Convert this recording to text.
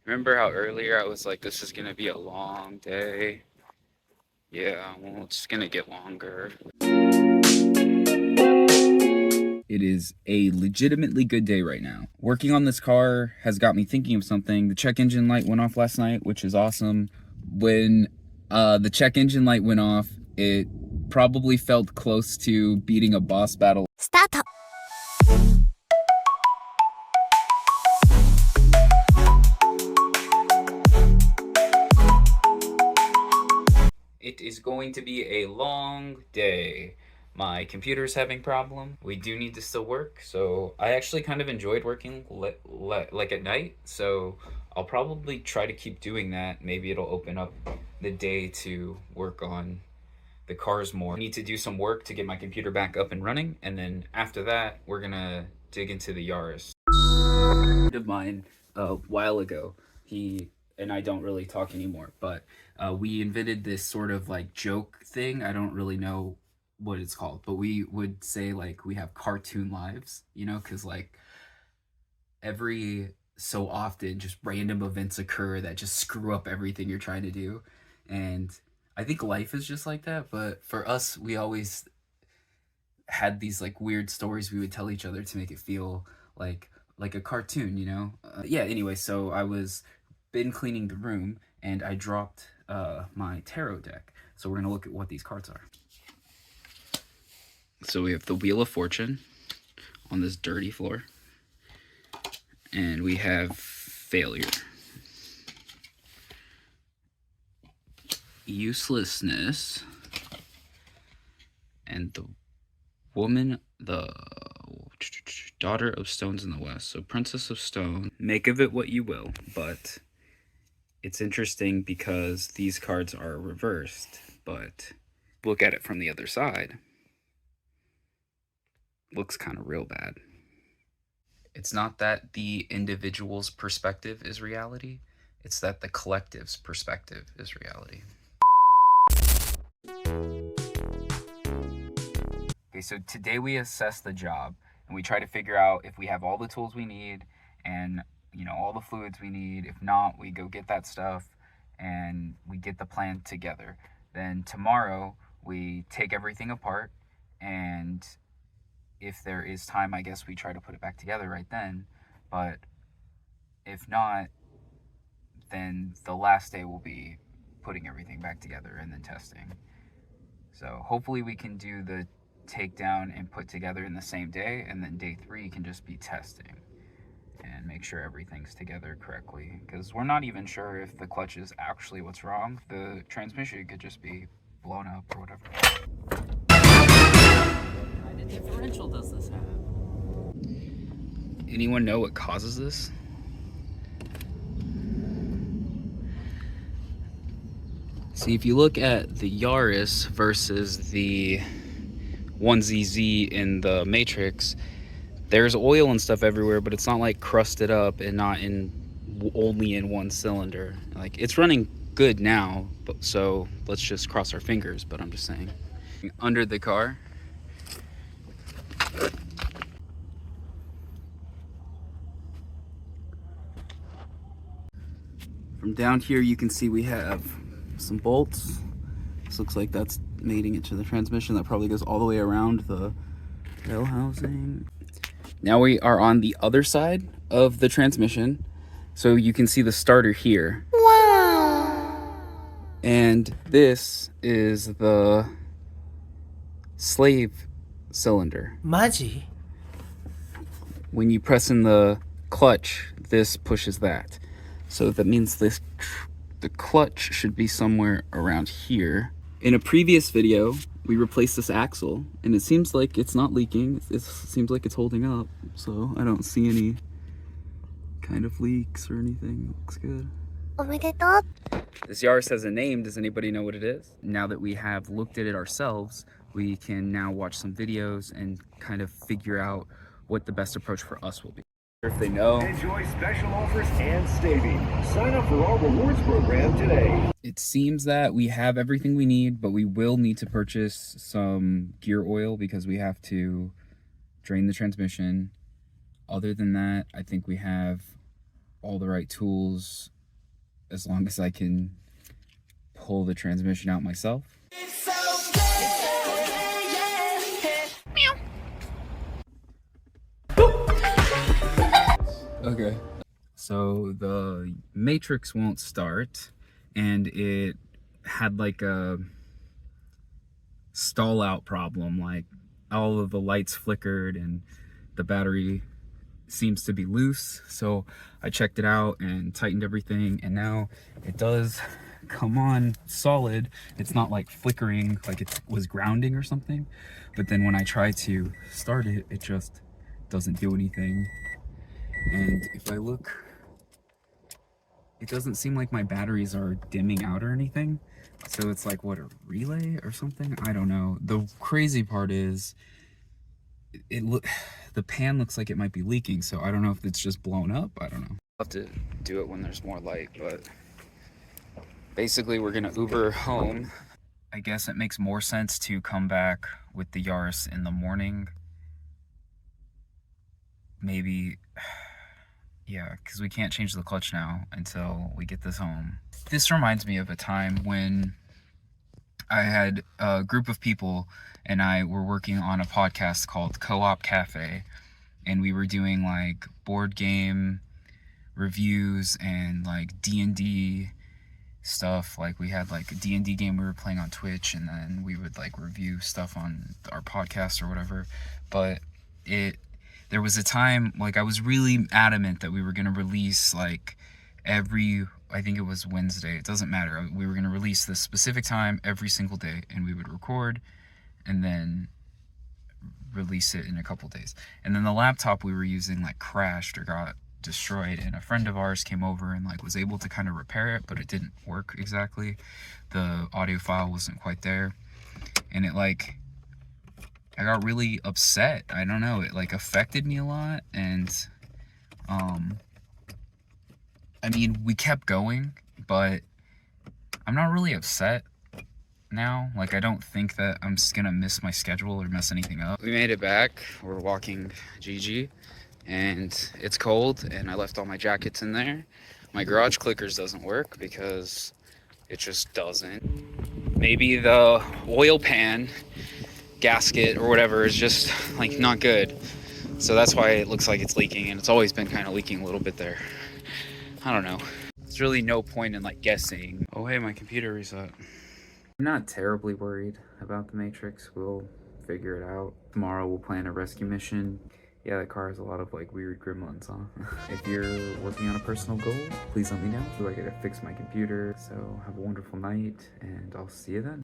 Remember how earlier I was like, this is gonna be a long day? Yeah, well, it's gonna get longer. It is a legitimately good day right now. Working on this car has got me thinking of something. The check engine light went off last night, which is awesome. When the check engine light went off, it probably felt close to beating a boss battle. Start. It is going to be a long day. My computer's having problem. We do need to still work, so I actually kind of enjoyed working like at night, so I'll probably try to keep doing that. Maybe it'll open up the day to work on the cars more. I need to do some work to get my computer back up and running, and then after that, we're gonna dig into the Yaris. A friend of mine a while ago, he and I don't really talk anymore, but we invented this sort of like joke thing. I don't really know what it's called, but we would say like we have cartoon lives, you know, because like every so often just random events occur that just screw up everything you're trying to do. And I think life is just like that, but for us, we always had these like weird stories we would tell each other to make it feel like a cartoon, you know. Yeah, anyway, so I was been cleaning the room and I dropped my tarot deck, so we're gonna look at what these cards are. So we have the Wheel of Fortune on this dirty floor, and we have failure, uselessness, and the woman, the daughter of stones in the west. So Princess of Stone, make of it what you will, but it's interesting because these cards are reversed, but look at it from the other side. Looks kind of real bad. It's not that the individual's perspective is reality, it's that the collective's perspective is reality. Okay, so today we assess the job and we try to figure out if we have all the tools we need and, you know, all the fluids we need. If not, we go get that stuff and we get the plan together. Then tomorrow we take everything apart, and if there is time, I guess we try to put it back together right then. But if not, then the last day will be putting everything back together and then testing. So hopefully we can do the takedown and put together in the same day, and then day 3 can just be testing and make sure everything's together correctly, because we're not even sure if the clutch is actually what's wrong. The transmission could just be blown up or whatever. What kind of differential does this have? Anyone know what causes this? See, if you look at the Yaris versus the 1ZZ in the Matrix, there's oil and stuff everywhere, but it's not like crusted up and not in only in one cylinder. Like, it's running good now, but so let's just cross our fingers. But I'm just saying, under the car, from down here you can see we have some bolts. This looks like that's mating it to the transmission. That probably goes all the way around the rail housing. Now we are on the other side of the transmission, so you can see the starter here. Wow. And this is the slave cylinder. Maji. When you press in the clutch, this pushes that. So that means the clutch should be somewhere around here. In a previous video, we replaced this axle, and it seems like it's not leaking. It seems like it's holding up, so I don't see any kind of leaks or anything. Looks good. Omedetou. This Yaris has a name. Does anybody know what it is? Now that we have looked at it ourselves, we can now watch some videos and kind of figure out what the best approach for us will be. If they know. Enjoy special offers and savings. Sign up for our rewards program today. It seems that we have everything we need, but we will need to purchase some gear oil because we have to drain the transmission. Other than that, I think we have all the right tools as long as I can pull the transmission out myself. Okay. So the Matrix won't start, and it had like a stall out problem, like all of the lights flickered and the battery seems to be loose. So I checked it out and tightened everything, and now it does come on solid. It's not like flickering like it was grounding or something, but then when I try to start it, it just doesn't do anything. And if I look, it doesn't seem like my batteries are dimming out or anything. So it's like, what, a relay or something? I don't know. The crazy part is the pan looks like it might be leaking, so I don't know if it's just blown up. I don't know. I'll have to do it when there's more light, but basically we're gonna Uber home. I guess it makes more sense to come back with the Yaris in the morning. Maybe, yeah, because we can't change the clutch now until we get this home. This reminds me of a time when I had a group of people and I were working on a podcast called Co-op Cafe, and we were doing like board game reviews and like D&D stuff. Like we had like a D&D game we were playing on Twitch, and then we would like review stuff on our podcast or whatever. But there was a time, like I was really adamant that we were going to release like I think it was Wednesday, it doesn't matter. We were going to release this specific time every single day, and we would record and then release it in a couple days. And then the laptop we were using like crashed or got destroyed, and a friend of ours came over and like was able to kind of repair it, but it didn't work exactly. The audio file wasn't quite there, and it like, I got really upset. I don't know, it like affected me a lot. And I mean, we kept going, but I'm not really upset now. Like, I don't think that I'm just gonna miss my schedule or mess anything up. We made it back. We're walking GG, and it's cold, and I left all my jackets in there. My garage clickers doesn't work because it just doesn't. Maybe the oil pan gasket or whatever is just like not good, so that's why it looks like it's leaking, and it's always been kind of leaking a little bit there. I don't know. There's really no point in like guessing. Oh hey, my computer reset. I'm not terribly worried about the Matrix. We'll figure it out. Tomorrow we'll plan a rescue mission. Yeah, that car has a lot of like weird gremlins, huh? If you're working on a personal goal, please let me know. I gotta fix my computer. So have a wonderful night, and I'll see you then.